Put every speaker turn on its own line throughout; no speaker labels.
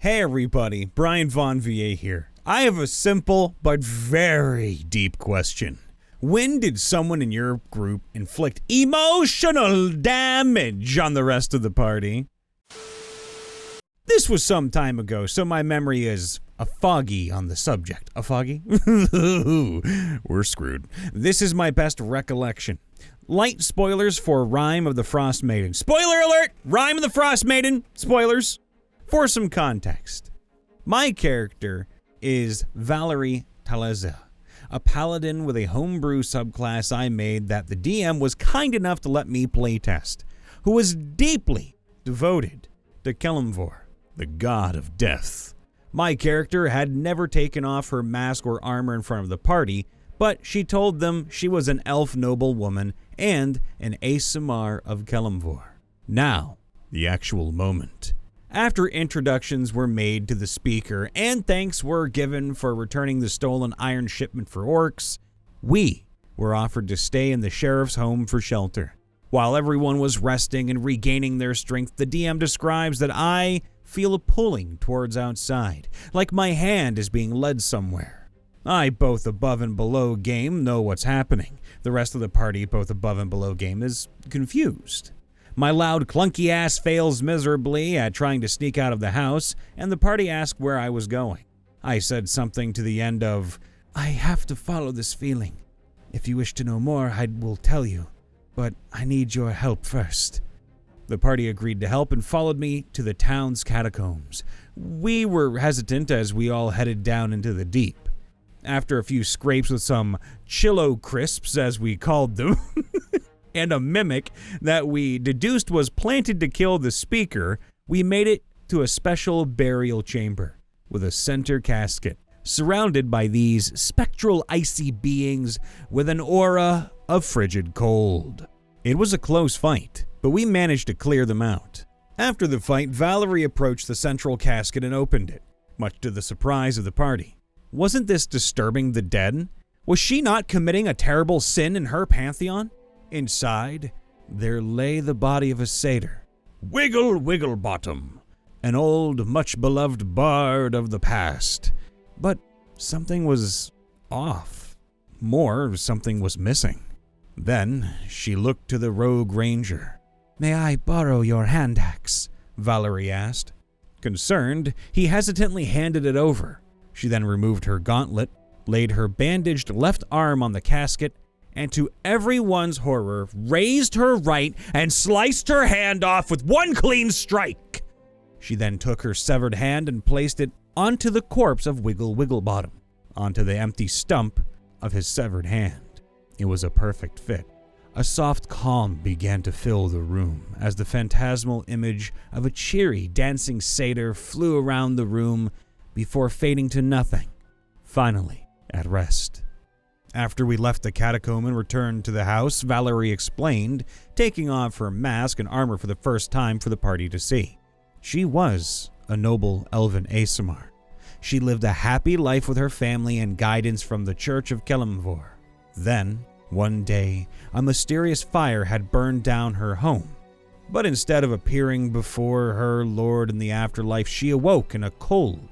Hey everybody, Brian Von VA here. I have a simple but very deep question. When did someone in your group inflict emotional damage on the rest of the party? This was some time ago, so my memory is foggy on the subject. Foggy? We're screwed. This is my best recollection. Light spoilers for Rime of the Frost Maiden. Spoiler alert! Rime of the Frost Maiden. Spoilers. For some context, my character is Valerie Taleza, a paladin with a homebrew subclass I made that the DM was kind enough to let me playtest, who was deeply devoted to Kelemvor, the god of death. My character had never taken off her mask or armor in front of the party, but she told them she was an elf noble woman and an Aasimar of Kelemvor. Now, the actual moment. After introductions were made to the speaker and thanks were given for returning the stolen iron shipment for orcs, we were offered to stay in the sheriff's home for shelter. While everyone was resting and regaining their strength, the DM describes that I feel a pulling towards outside, like my hand is being led somewhere. I, both above and below game, know what's happening. The rest of the party, both above and below game, is confused. My loud, clunky ass fails miserably at trying to sneak out of the house, and the party asked where I was going. I said something to the end of, "I have to follow this feeling. If you wish to know more, I will tell you, but I need your help first." The party agreed to help and followed me to the town's catacombs. We were hesitant as we all headed down into the deep. After a few scrapes with some chillo crisps, as we called them, and a mimic that we deduced was planted to kill the speaker, we made it to a special burial chamber with a center casket, surrounded by these spectral icy beings with an aura of frigid cold. It was a close fight, but we managed to clear them out. After the fight, Valerie approached the central casket and opened it, much to the surprise of the party. Wasn't this disturbing the dead? Was she not committing a terrible sin in her pantheon? Inside, there lay the body of a satyr, Wiggle Wigglebottom, an old, much-beloved bard of the past. But something was off. More, something was missing. Then she looked to the rogue ranger. "May I borrow your hand axe?" Valerie asked. Concerned, he hesitantly handed it over. She then removed her gauntlet, laid her bandaged left arm on the casket, and to everyone's horror, raised her right and sliced her hand off with one clean strike. She then took her severed hand and placed it onto the corpse of Wiggle Wigglebottom, onto the empty stump of his severed hand. It was a perfect fit. A soft calm began to fill the room as the phantasmal image of a cheery, dancing satyr flew around the room before fading to nothing, finally at rest. After we left the catacomb and returned to the house, Valerie explained, taking off her mask and armor for the first time for the party to see. She was a noble elven Aasimar. She lived a happy life with her family and guidance from the Church of Kelemvor. Then, one day, a mysterious fire had burned down her home. But instead of appearing before her lord in the afterlife, she awoke in a cold,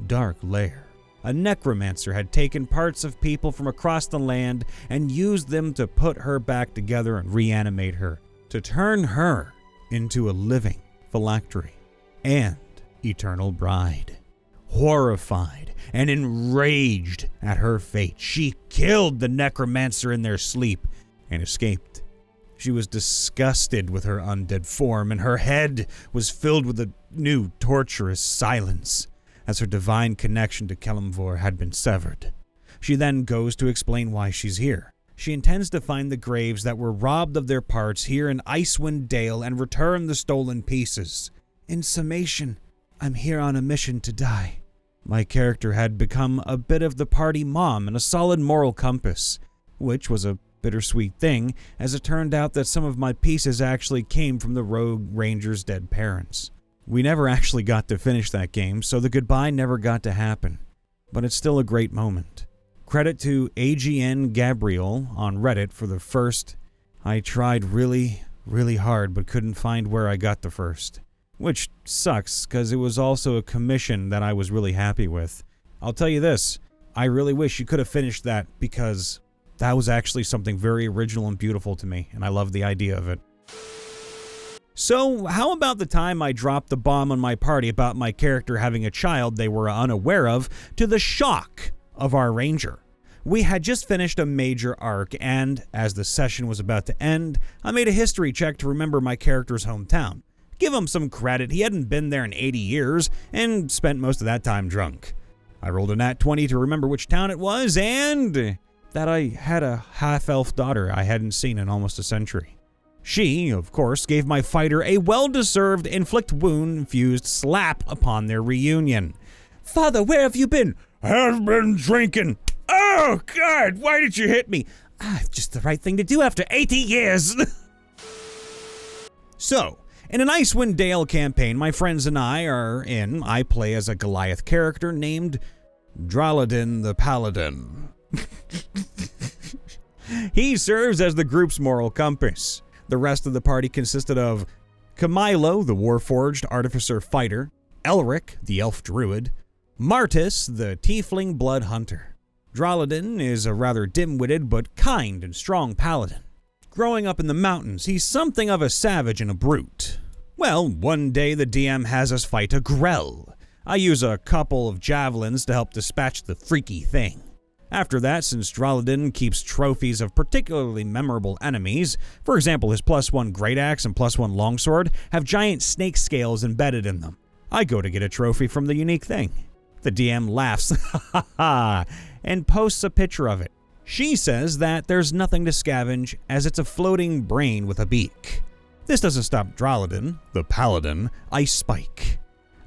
dark lair. A necromancer had taken parts of people from across the land and used them to put her back together and reanimate her, to turn her into a living phylactery and eternal bride. Horrified and enraged at her fate, she killed the necromancer in their sleep and escaped. She was disgusted with her undead form, and her head was filled with a new torturous silence, as her divine connection to Kelemvor had been severed. She then goes to explain why she's here. She intends to find the graves that were robbed of their parts here in Icewind Dale and return the stolen pieces. In summation, I'm here on a mission to die. My character had become a bit of the party mom and a solid moral compass, which was a bittersweet thing, as it turned out that some of my pieces actually came from the rogue ranger's dead parents. We never actually got to finish that game, so the goodbye never got to happen, but it's still a great moment. Credit to AGN Gabriel on Reddit for the first. I tried really hard but couldn't find where I got the first. which sucks because it was also a commission that I was really happy with. I'll tell you this, I really wish you could have finished that because that was actually something very original and beautiful to me, and I love the idea of it. So, how about the time I dropped the bomb on my party about my character having a child they were unaware of, to the shock of our ranger? We had just finished a major arc, and as the session was about to end, I made a history check to remember my character's hometown. Give him some credit, he hadn't been there in 80 years, and spent most of that time drunk. I rolled a nat 20 to remember which town it was, and that I had a half-elf daughter I hadn't seen in almost a century. She, of course, gave my fighter a well-deserved inflict wound-infused slap upon their reunion. "Father, where have you been?" "I've been drinking." "Oh, God, why did you hit me?" Just the right thing to do after 80 years. So, in an Icewind Dale campaign my friends and I play as a Goliath character named Draladin the Paladin. He serves as the group's moral compass. The rest of the party consisted of Camilo, the Warforged Artificer Fighter, Elric, the Elf Druid, Martis, the Tiefling Blood Hunter. Draladin is a rather dim-witted but kind and strong paladin. Growing up in the mountains, he's something of a savage and a brute. Well, one day the DM has us fight a Grell. I use a couple of javelins to help dispatch the freaky thing. After that, since Draladin keeps trophies of particularly memorable enemies, for example his +1 Great Axe and +1 Longsword have giant snake scales embedded in them, I go to get a trophy from the unique thing. The DM laughs, and posts a picture of it. She says that there's nothing to scavenge as it's a floating brain with a beak. This doesn't stop Draladin, the paladin, ice spike.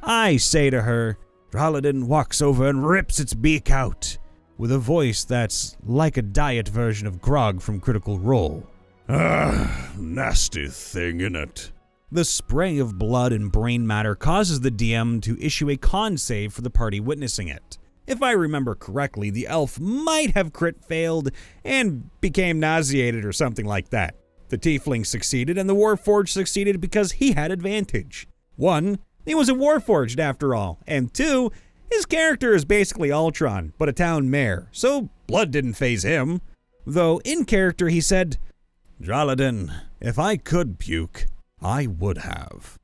I say to her, Draladin walks over and rips its beak out, with a voice that's like a diet version of Grog from Critical Role. Nasty thing, innit? The spray of blood and brain matter causes the DM to issue a con save for the party witnessing it. If I remember correctly, the elf might have crit failed and became nauseated or something like that. The tiefling succeeded and the warforged succeeded because he had advantage. 1, he was a warforged after all, and 2, his character is basically Ultron, but a town mayor, so blood didn't faze him. Though in character he said, Draladin, if I could puke, I would have.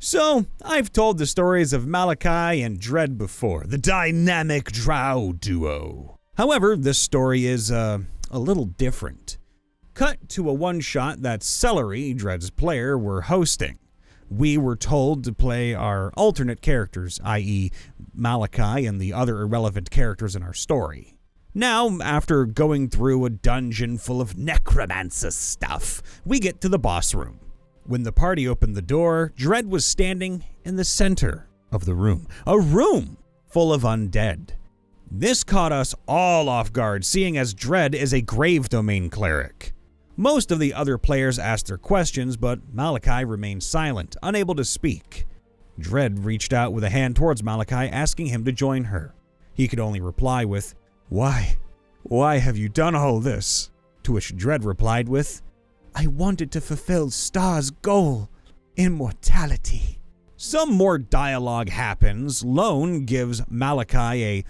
So, I've told the stories of Malachi and Dread before, the dynamic drow duo. However, this story is a little different. Cut to a one-shot that Celery, Dread's player, were hosting. We were told to play our alternate characters, i.e. Malachi and the other irrelevant characters in our story. Now, after going through a dungeon full of necromancer stuff, we get to the boss room. When the party opened the door, Dread was standing in the center of the room. A room full of undead. This caught us all off guard, seeing as Dread is a grave domain cleric. Most of the other players asked their questions, but Malachi remained silent, unable to speak. Dread reached out with a hand towards Malachi, asking him to join her. He could only reply with, Why? Why have you done all this? To which Dread replied with, I wanted to fulfill Star's goal, immortality. Some more dialogue happens. Lone gives Malachi a,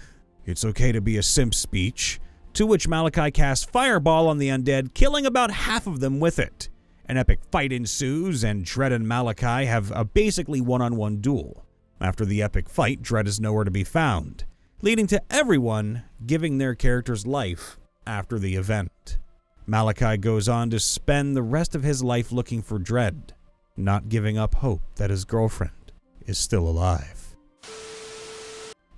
it's okay to be a simp speech, to which Malachi casts Fireball on the undead, killing about half of them with it. An epic fight ensues, and Dread and Malachi have a basically one-on-one duel. After the epic fight, Dread is nowhere to be found, leading to everyone giving their character's life after the event. Malachi goes on to spend the rest of his life looking for Dread, not giving up hope that his girlfriend is still alive.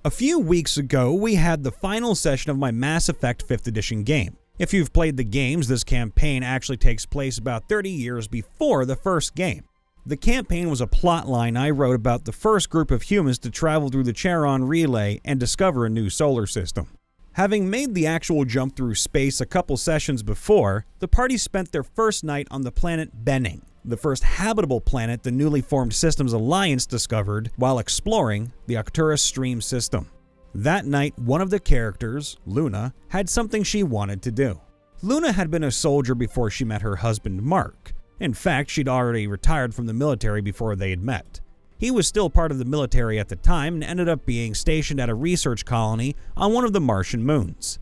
A few weeks ago, we had the final session of my Mass Effect 5th Edition game. If you've played the games, this campaign actually takes place about 30 years before the first game. The campaign was a plotline I wrote about the first group of humans to travel through the Charon Relay and discover a new solar system. Having made the actual jump through space a couple sessions before, the party spent their first night on the planet Benning, the first habitable planet the newly formed Systems Alliance discovered while exploring the Arcturus Stream system. That night, one of the characters, Luna, had something she wanted to do. Luna had been a soldier before she met her husband, Mark, In fact, she'd already retired from the military before they had met. He was still part of the military at the time and ended up being stationed at a research colony on one of the Martian moons.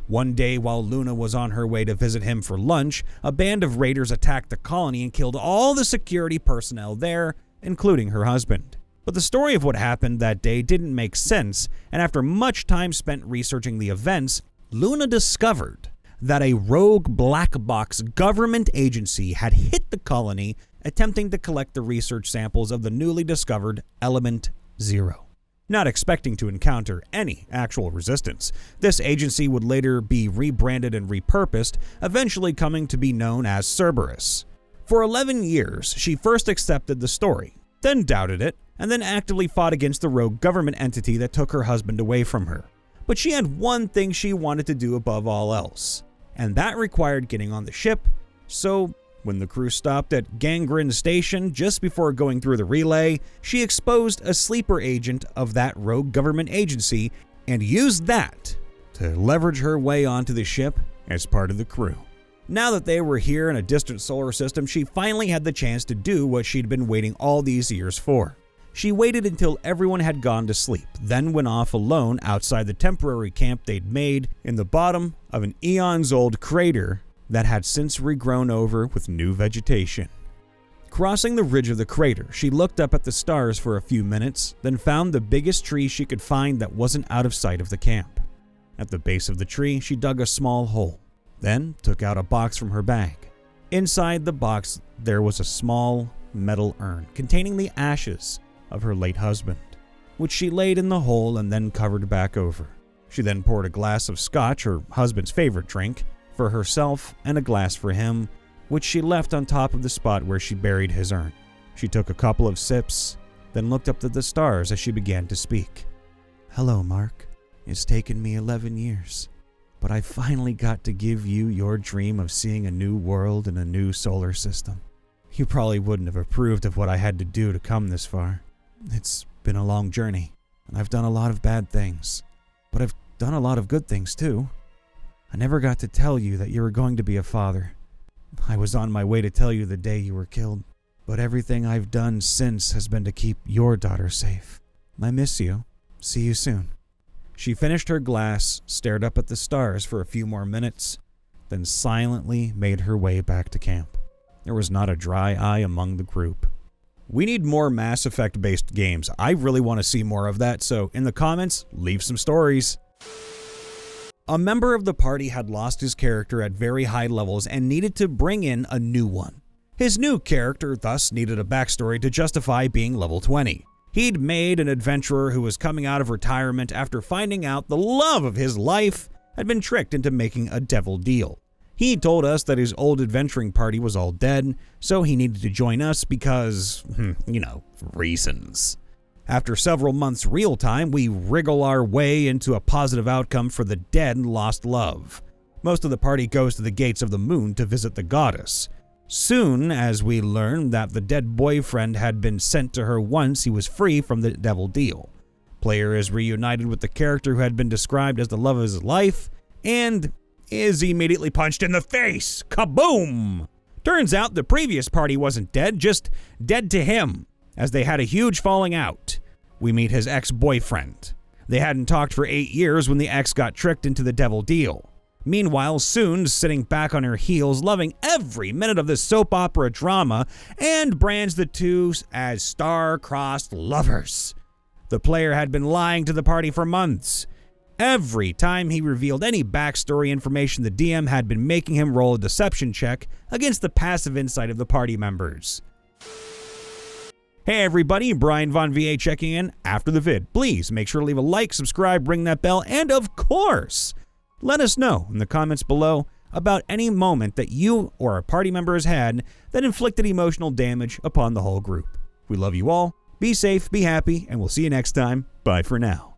One day, while Luna was on her way to visit him for lunch, a band of raiders attacked the colony and killed all the security personnel there, including her husband. But the story of what happened that day didn't make sense, and after much time spent researching the events, Luna discovered that a rogue black box government agency had hit the colony attempting to collect the research samples of the newly discovered Element Zero. Not expecting to encounter any actual resistance, this agency would later be rebranded and repurposed, eventually coming to be known as Cerberus. For 11 years, she first accepted the story, then doubted it, and then actively fought against the rogue government entity that took her husband away from her. But she had one thing she wanted to do above all else, and that required getting on the ship. So when the crew stopped at Gangren Station just before going through the relay, she exposed a sleeper agent of that rogue government agency and used that to leverage her way onto the ship as part of the crew. Now that they were here in a distant solar system, she finally had the chance to do what she'd been waiting all these years for. She waited until everyone had gone to sleep, then went off alone outside the temporary camp they'd made in the bottom of an eons-old crater that had since regrown over with new vegetation. Crossing the ridge of the crater, she looked up at the stars for a few minutes, then found the biggest tree she could find that wasn't out of sight of the camp. At the base of the tree, she dug a small hole, then took out a box from her bag. Inside the box, there was a small metal urn containing the ashes of her late husband, which she laid in the hole and then covered back over. She then poured a glass of scotch, her husband's favorite drink, for herself and a glass for him, which she left on top of the spot where she buried his urn. She took a couple of sips, then looked up at the stars as she began to speak. "Hello, Mark. It's taken me 11 years, but I finally got to give you your dream of seeing a new world and a new solar system. You probably wouldn't have approved of what I had to do to come this far. It's been a long journey, and I've done a lot of bad things, but I've done a lot of good things too. I never got to tell you that you were going to be a father. I was on my way to tell you the day you were killed, but everything I've done since has been to keep your daughter safe. I miss you. See you soon." She finished her glass, stared up at the stars for a few more minutes, then silently made her way back to camp. There was not a dry eye among the group. We need more Mass Effect-based games. I really want to see more of that, so in the comments, leave some stories. A member of the party had lost his character at very high levels and needed to bring in a new one. His new character thus needed a backstory to justify being level 20. He'd made an adventurer who was coming out of retirement after finding out the love of his life had been tricked into making a devil deal. He told us that his old adventuring party was all dead, so he needed to join us because, reasons. After several months real time, we wriggle our way into a positive outcome for the dead and lost love. Most of the party goes to the gates of the moon to visit the goddess. Soon as we learn that the dead boyfriend had been sent to her once he was free from the devil deal. Player is reunited with the character who had been described as the love of his life, and is immediately punched in the face. Kaboom! Turns out the previous party wasn't dead, just dead to him, as they had a huge falling out. We meet his ex-boyfriend. They hadn't talked for 8 years when the ex got tricked into the devil deal. Meanwhile, Soon's sitting back on her heels, loving every minute of this soap opera drama, and brands the two as star-crossed lovers. The player had been lying to the party for months. Every time he revealed any backstory information, the DM had been making him roll a deception check against the passive insight of the party members. Hey everybody, Brian Von VA checking in after the vid. Please make sure to leave a like, subscribe, ring that bell, and of course, let us know in the comments below about any moment that you or a party member has had that inflicted emotional damage upon the whole group. We love you all. Be safe, be happy, and we'll see you next time. Bye for now.